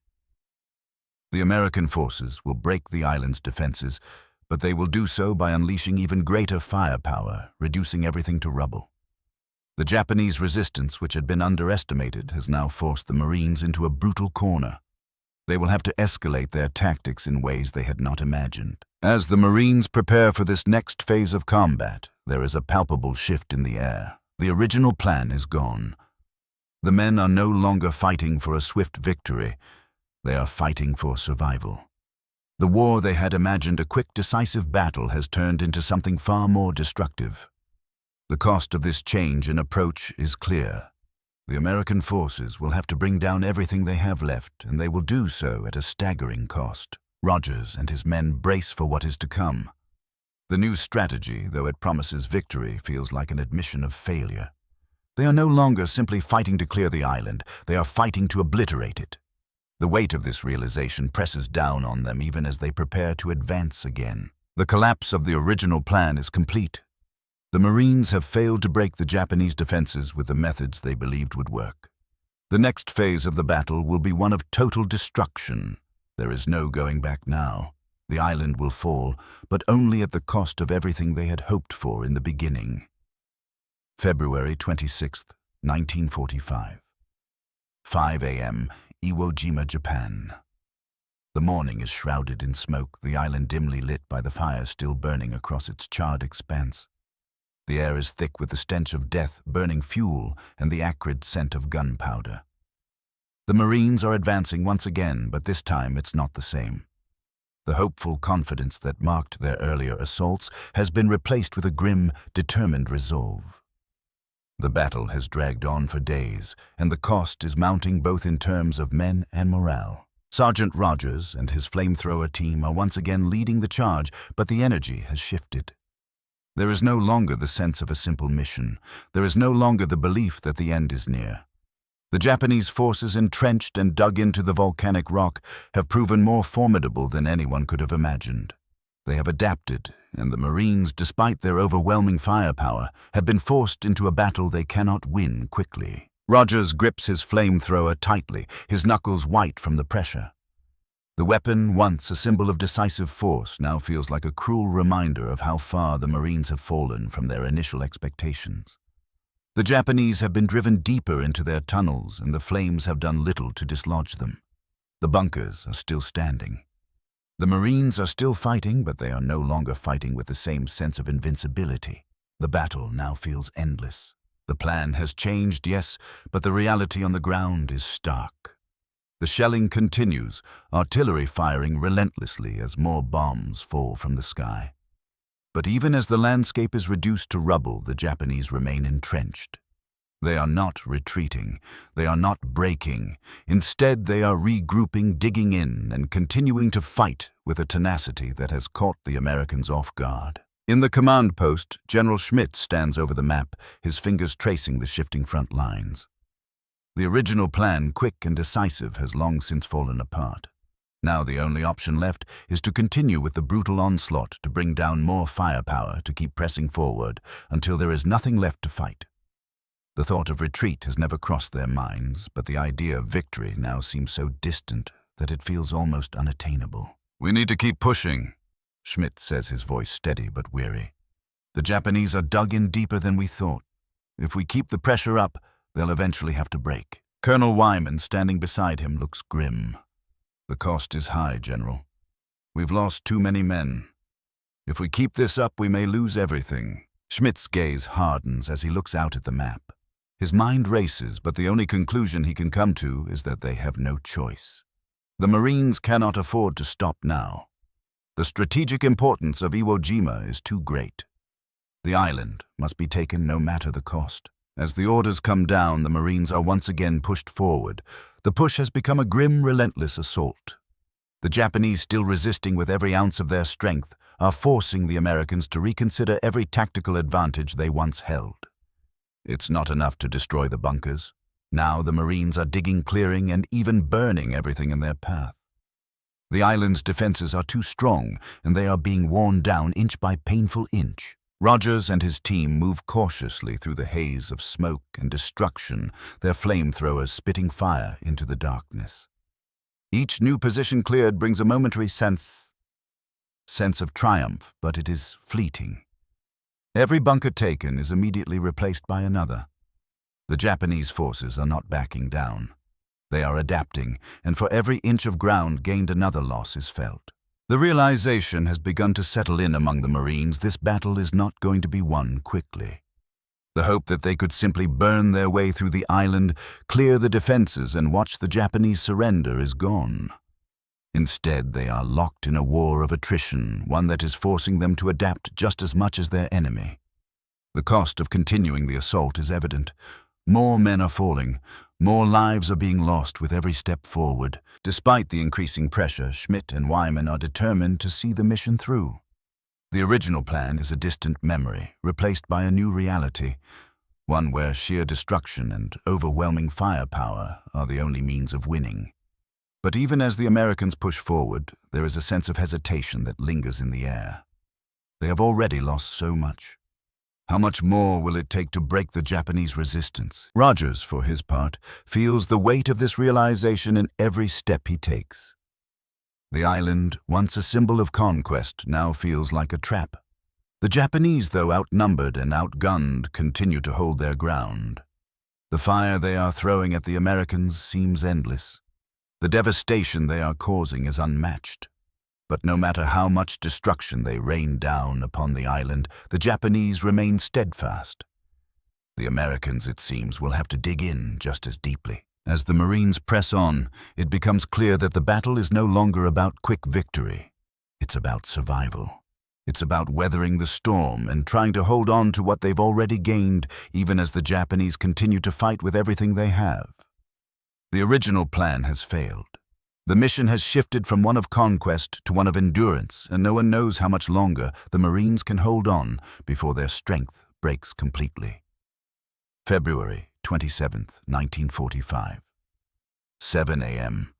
Speaker 1: The American forces will break the island's defenses, but they will do so by unleashing even greater firepower, reducing everything to rubble. The Japanese resistance, which had been underestimated, has now forced the Marines into a brutal corner. They will have to escalate their tactics in ways they had not imagined. As the Marines prepare for this next phase of combat, there is a palpable shift in the air. The original plan is gone. The men are no longer fighting for a swift victory. They are fighting for survival. The war they had imagined a quick, decisive battle has turned into something far more destructive. The cost of this change in approach is clear. The American forces will have to bring down everything they have left, and they will do so at a staggering cost. Rogers and his men brace for what is to come. The new strategy, though it promises victory, feels like an admission of failure. They are no longer simply fighting to clear the island, they are fighting to obliterate it. The weight of this realization presses down on them even as they prepare to advance again. The collapse of the original plan is complete. The Marines have failed to break the Japanese defenses with the methods they believed would work. The next phase of the battle will be one of total destruction. There is no going back now. The island will fall, but only at the cost of everything they had hoped for in the beginning. February 26th, 1945. 5 a.m., Iwo Jima, Japan. The morning is shrouded in smoke, the island dimly lit by the fire still burning across its charred expanse. The air is thick with the stench of death, burning fuel, and the acrid scent of gunpowder. The Marines are advancing once again, but this time it's not the same. The hopeful confidence that marked their earlier assaults has been replaced with a grim, determined resolve. The battle has dragged on for days, and the cost is mounting both in terms of men and morale. Sergeant Rogers and his flamethrower team are once again leading the charge, but the energy has shifted. There is no longer the sense of a simple mission. There is no longer the belief that the end is near. The Japanese forces, entrenched and dug into the volcanic rock, have proven more formidable than anyone could have imagined. They have adapted, and the Marines, despite their overwhelming firepower, have been forced into a battle they cannot win quickly. Rogers grips his flamethrower tightly, his knuckles white from the pressure. The weapon, once a symbol of decisive force, now feels like a cruel reminder of how far the Marines have fallen from their initial expectations. The Japanese have been driven deeper into their tunnels, and the flames have done little to dislodge them. The bunkers are still standing. The Marines are still fighting, but they are no longer fighting with the same sense of invincibility. The battle now feels endless. The plan has changed, yes, but the reality on the ground is stark. The shelling continues, artillery firing relentlessly as more bombs fall from the sky. But even as the landscape is reduced to rubble, the Japanese remain entrenched. They are not retreating. They are not breaking. Instead, they are regrouping, digging in, and continuing to fight with a tenacity that has caught the Americans off guard. In the command post, General Schmidt stands over the map, his fingers tracing the shifting front lines. The original plan, quick and decisive, has long since fallen apart. Now the only option left is to continue with the brutal onslaught, to bring down more firepower, to keep pressing forward until there is nothing left to fight. The thought of retreat has never crossed their minds, but the idea of victory now seems so distant that it feels almost unattainable. "We need to keep pushing," Schmidt says, his voice steady but weary. "The Japanese are dug in deeper than we thought. If we keep the pressure up, they'll eventually have to break." Colonel Wyman, standing beside him, looks grim. "The cost is high, General. We've lost too many men. If we keep this up, we may lose everything." Schmidt's gaze hardens as he looks out at the map. His mind races, but the only conclusion he can come to is that they have no choice. The Marines cannot afford to stop now. The strategic importance of Iwo Jima is too great. The island must be taken no matter the cost. As the orders come down, the Marines are once again pushed forward. The push has become a grim, relentless assault. The Japanese, still resisting with every ounce of their strength, are forcing the Americans to reconsider every tactical advantage they once held. It's not enough to destroy the bunkers. Now the Marines are digging, clearing, and even burning everything in their path. The island's defenses are too strong, and they are being worn down inch by painful inch. Rogers and his team move cautiously through the haze of smoke and destruction, their flamethrowers spitting fire into the darkness. Each new position cleared brings a momentary sense of triumph, but it is fleeting. Every bunker taken is immediately replaced by another. The Japanese forces are not backing down. They are adapting, and for every inch of ground gained, another loss is felt. The realization has begun to settle in among the Marines: this battle is not going to be won quickly. The hope that they could simply burn their way through the island, clear the defenses, and watch the Japanese surrender is gone. Instead, they are locked in a war of attrition, one that is forcing them to adapt just as much as their enemy. The cost of continuing the assault is evident. More men are falling. More lives are being lost with every step forward. Despite the increasing pressure, Schmidt and Wyman are determined to see the mission through. The original plan is a distant memory, replaced by a new reality, one where sheer destruction and overwhelming firepower are the only means of winning. But even as the Americans push forward, there is a sense of hesitation that lingers in the air. They have already lost so much. How much more will it take to break the Japanese resistance? Rogers, for his part, feels the weight of this realization in every step he takes. The island, once a symbol of conquest, now feels like a trap. The Japanese, though outnumbered and outgunned, continue to hold their ground. The fire they are throwing at the Americans seems endless. The devastation they are causing is unmatched. But no matter how much destruction they rain down upon the island, the Japanese remain steadfast. The Americans, it seems, will have to dig in just as deeply. As the Marines press on, it becomes clear that the battle is no longer about quick victory. It's about survival. It's about weathering the storm and trying to hold on to what they've already gained, even as the Japanese continue to fight with everything they have. The original plan has failed. The mission has shifted from one of conquest to one of endurance, and no one knows how much longer the Marines can hold on before their strength breaks completely. February 27th, 1945. 7 a.m.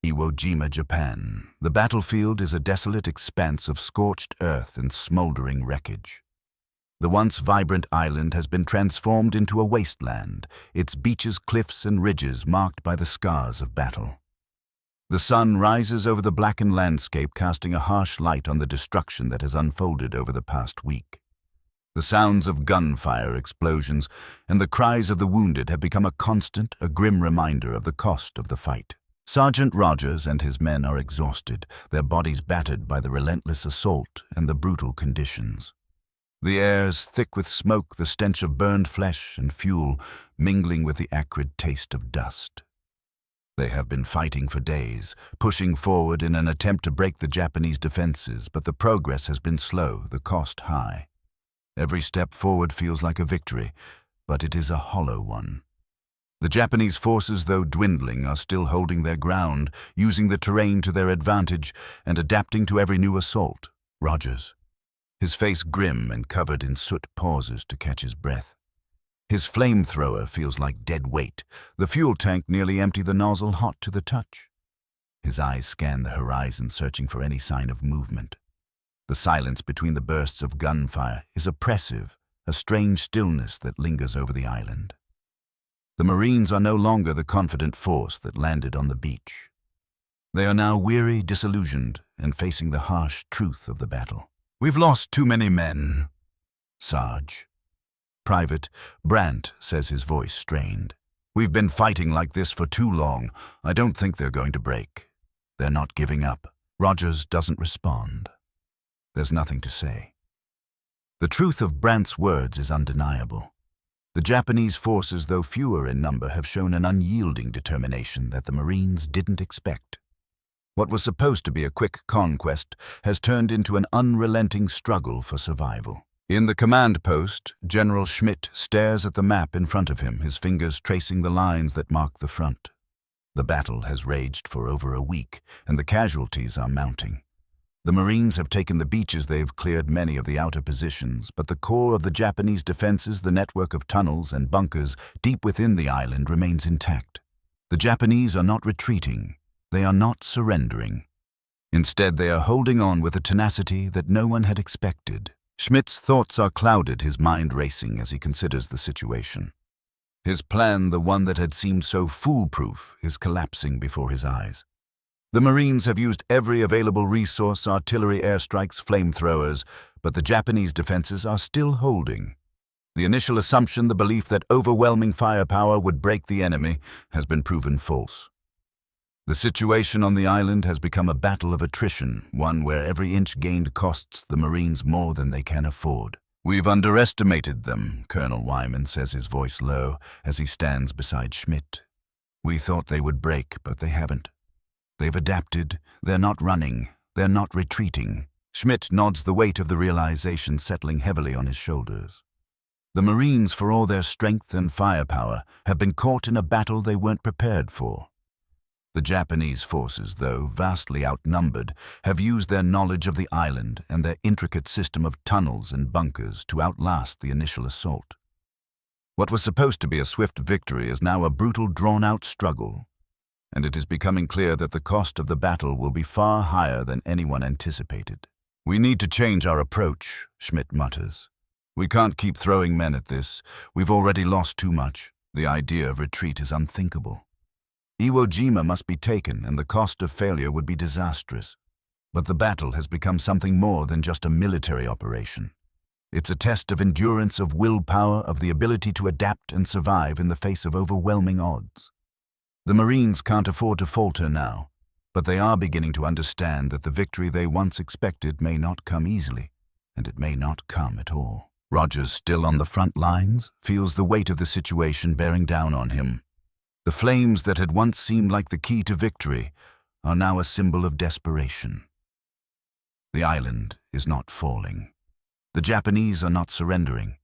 Speaker 1: Iwo Jima, Japan. The battlefield is a desolate expanse of scorched earth and smoldering wreckage. The once vibrant island has been transformed into a wasteland, its beaches, cliffs, and ridges marked by the scars of battle. The sun rises over the blackened landscape, casting a harsh light on the destruction that has unfolded over the past week. The sounds of gunfire, explosions, and the cries of the wounded have become a constant, a grim reminder of the cost of the fight. Sergeant Rogers and his men are exhausted, their bodies battered by the relentless assault and the brutal conditions. The air is thick with smoke, the stench of burned flesh and fuel mingling with the acrid taste of dust. They have been fighting for days, pushing forward in an attempt to break the Japanese defenses, but the progress has been slow, the cost high. Every step forward feels like a victory, but it is a hollow one. The Japanese forces, though dwindling, are still holding their ground, using the terrain to their advantage and adapting to every new assault. Rogers, his face grim and covered in soot, pauses to catch his breath. His flamethrower feels like dead weight, the fuel tank nearly empty, the nozzle hot to the touch. His eyes scan the horizon, searching for any sign of movement. The silence between the bursts of gunfire is oppressive, a strange stillness that lingers over the island. The Marines are no longer the confident force that landed on the beach. They are now weary, disillusioned, and facing the harsh truth of the battle. "We've lost too many men, Sarge." Private Brandt says, his voice strained. "We've been fighting like this for too long. I don't think they're going to break. They're not giving up." Rogers doesn't respond. There's nothing to say. The truth of Brandt's words is undeniable. The Japanese forces, though fewer in number, have shown an unyielding determination that the Marines didn't expect. What was supposed to be a quick conquest has turned into an unrelenting struggle for survival. In the command post, General Schmidt stares at the map in front of him, his fingers tracing the lines that mark the front. The battle has raged for over a week, and the casualties are mounting. The Marines have taken the beaches, they've cleared many of the outer positions, but the core of the Japanese defenses, the network of tunnels and bunkers deep within the island, remains intact. The Japanese are not retreating, they are not surrendering. Instead, they are holding on with a tenacity that no one had expected. Schmidt's thoughts are clouded, his mind racing as he considers the situation. His plan, the one that had seemed so foolproof, is collapsing before his eyes. The Marines have used every available resource, artillery, airstrikes, flamethrowers, but the Japanese defenses are still holding. The initial assumption, the belief that overwhelming firepower would break the enemy, has been proven false. The situation on the island has become a battle of attrition, one where every inch gained costs the Marines more than they can afford. "We've underestimated them," Colonel Wyman says, his voice low, as he stands beside Schmidt. "We thought they would break, but they haven't. They've adapted, they're not running, they're not retreating." Schmidt nods, the weight of the realization settling heavily on his shoulders. The Marines, for all their strength and firepower, have been caught in a battle they weren't prepared for. The Japanese forces, though vastly outnumbered, have used their knowledge of the island and their intricate system of tunnels and bunkers to outlast the initial assault. What was supposed to be a swift victory is now a brutal, drawn-out struggle, and it is becoming clear that the cost of the battle will be far higher than anyone anticipated. "We need to change our approach," Schmidt mutters. "We can't keep throwing men at this. We've already lost too much. The idea of retreat is unthinkable. Iwo Jima must be taken, and the cost of failure would be disastrous. But the battle has become something more than just a military operation. It's a test of endurance, of willpower, of the ability to adapt and survive in the face of overwhelming odds. The Marines can't afford to falter now, but they are beginning to understand that the victory they once expected may not come easily, and it may not come at all." Rogers, still on the front lines, feels the weight of the situation bearing down on him. The flames that had once seemed like the key to victory are now a symbol of desperation. The island is not falling. The Japanese are not surrendering.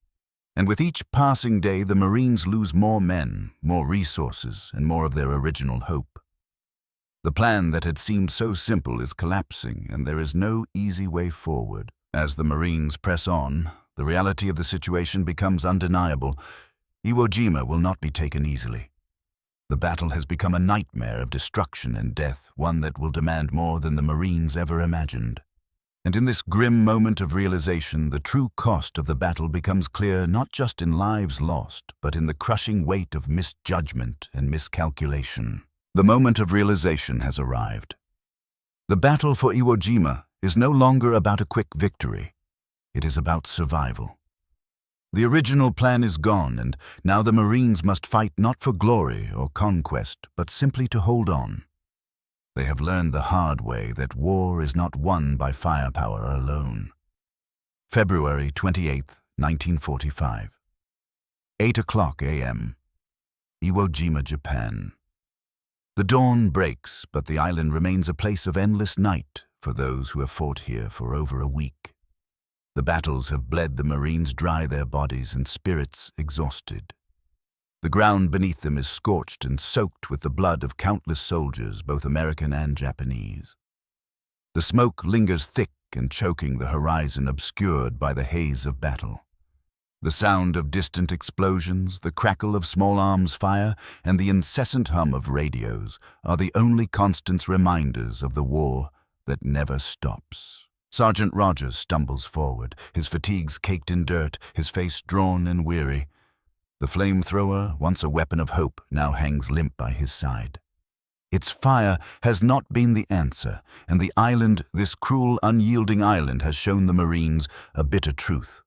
Speaker 1: And with each passing day, the Marines lose more men, more resources, and more of their original hope. The plan that had seemed so simple is collapsing, and there is no easy way forward. As the Marines press on, the reality of the situation becomes undeniable. Iwo Jima will not be taken easily. The battle has become a nightmare of destruction and death, one that will demand more than the Marines ever imagined. And in this grim moment of realization, the true cost of the battle becomes clear not just in lives lost, but in the crushing weight of misjudgment and miscalculation. The moment of realization has arrived. The battle for Iwo Jima is no longer about a quick victory. It is about survival. The original plan is gone, and now the Marines must fight not for glory or conquest, but simply to hold on. They have learned the hard way that war is not won by firepower alone. February 28, 1945. 8:00 a.m. Iwo Jima, Japan. The dawn breaks, but the island remains a place of endless night for those who have fought here for over a week. The battles have bled the Marines dry, their bodies and spirits exhausted. The ground beneath them is scorched and soaked with the blood of countless soldiers, both American and Japanese. The smoke lingers thick and choking the horizon, obscured by the haze of battle. The sound of distant explosions, the crackle of small arms fire, and the incessant hum of radios are the only constant reminders of the war that never stops. Sergeant Rogers stumbles forward, his fatigues caked in dirt, his face drawn and weary. The flamethrower, once a weapon of hope, now hangs limp by his side. Its fire has not been the answer, and the island, this cruel, unyielding island, has shown the Marines a bitter truth.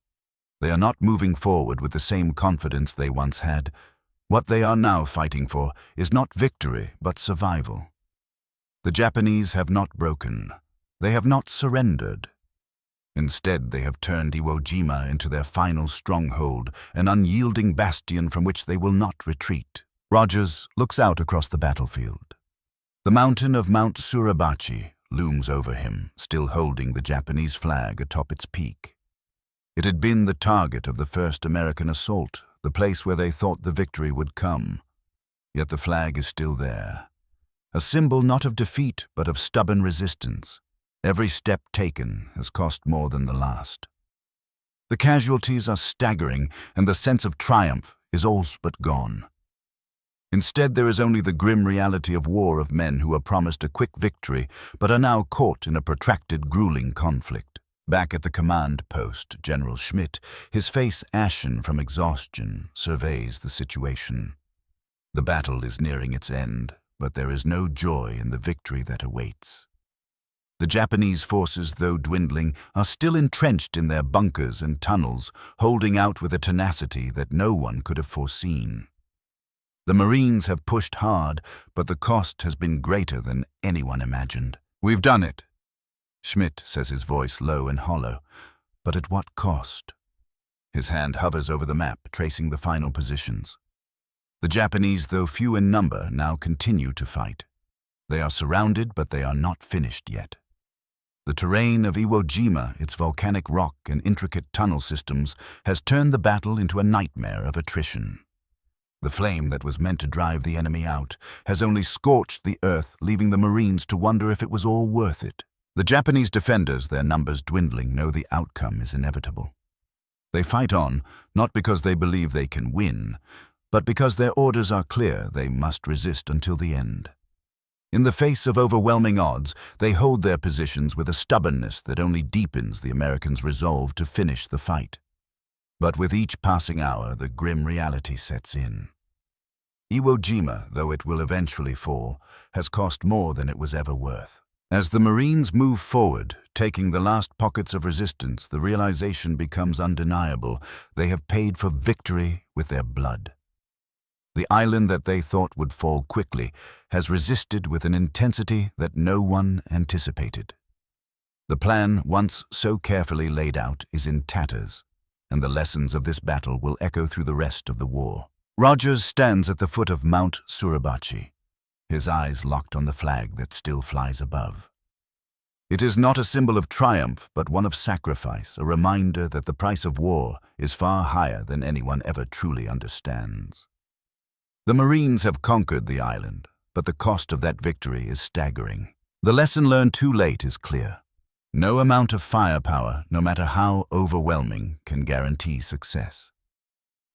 Speaker 1: They are not moving forward with the same confidence they once had. What they are now fighting for is not victory, but survival. The Japanese have not broken. They have not surrendered. Instead, they have turned Iwo Jima into their final stronghold, an unyielding bastion from which they will not retreat. Rogers looks out across the battlefield. The mountain of Mount Suribachi looms over him, still holding the Japanese flag atop its peak. It had been the target of the first American assault, the place where they thought the victory would come. Yet the flag is still there, a symbol not of defeat but of stubborn resistance. Every step taken has cost more than the last. The casualties are staggering, and the sense of triumph is all but gone. Instead, there is only the grim reality of war, of men who are promised a quick victory but are now caught in a protracted, grueling conflict. Back at the command post, General Schmidt, his face ashen from exhaustion, surveys the situation. The battle is nearing its end, but there is no joy in the victory that awaits. The Japanese forces, though dwindling, are still entrenched in their bunkers and tunnels, holding out with a tenacity that no one could have foreseen. The Marines have pushed hard, but the cost has been greater than anyone imagined. "We've done it," Schmidt says, his voice low and hollow. But at what cost? His hand hovers over the map, tracing the final positions. The Japanese, though few in number, now continue to fight. They are surrounded, but they are not finished yet. The terrain of Iwo Jima, its volcanic rock and intricate tunnel systems, has turned the battle into a nightmare of attrition. The flame that was meant to drive the enemy out has only scorched the earth, leaving the Marines to wonder if it was all worth it. The Japanese defenders, their numbers dwindling, know the outcome is inevitable. They fight on, not because they believe they can win, but because their orders are clear: they must resist until the end. In the face of overwhelming odds, they hold their positions with a stubbornness that only deepens the Americans' resolve to finish the fight. But with each passing hour, the grim reality sets in. Iwo Jima, though it will eventually fall, has cost more than it was ever worth. As the Marines move forward, taking the last pockets of resistance, the realization becomes undeniable: they have paid for victory with their blood. The island that they thought would fall quickly has resisted with an intensity that no one anticipated. The plan, once so carefully laid out, is in tatters, and the lessons of this battle will echo through the rest of the war. Rogers stands at the foot of Mount Suribachi, his eyes locked on the flag that still flies above. It is not a symbol of triumph, but one of sacrifice, a reminder that the price of war is far higher than anyone ever truly understands. The Marines have conquered the island, but the cost of that victory is staggering. The lesson learned too late is clear. No amount of firepower, no matter how overwhelming, can guarantee success.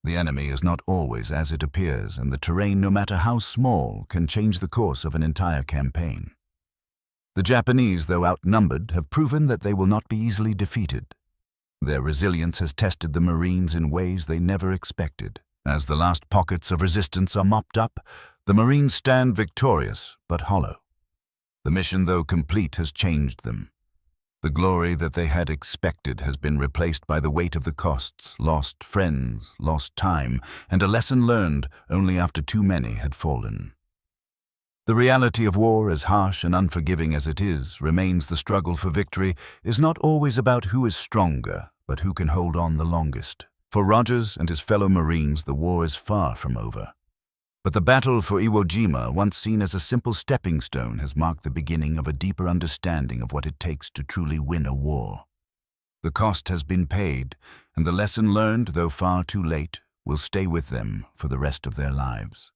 Speaker 1: The enemy is not always as it appears, and the terrain, no matter how small, can change the course of an entire campaign. The Japanese, though outnumbered, have proven that they will not be easily defeated. Their resilience has tested the Marines in ways they never expected. As the last pockets of resistance are mopped up, The Marines stand victorious, but hollow. The mission, though complete, has changed them. The glory that they had expected has been replaced by the weight of the costs, lost friends, lost time, and a lesson learned only after too many had fallen. The reality of war, as harsh and unforgiving as it is, remains the struggle for victory is not always about who is stronger, but who can hold on the longest. For Rogers and his fellow Marines, the war is far from over. But the battle for Iwo Jima, once seen as a simple stepping stone, has marked the beginning of a deeper understanding of what it takes to truly win a war. The cost has been paid, and the lesson learned, though far too late, will stay with them for the rest of their lives.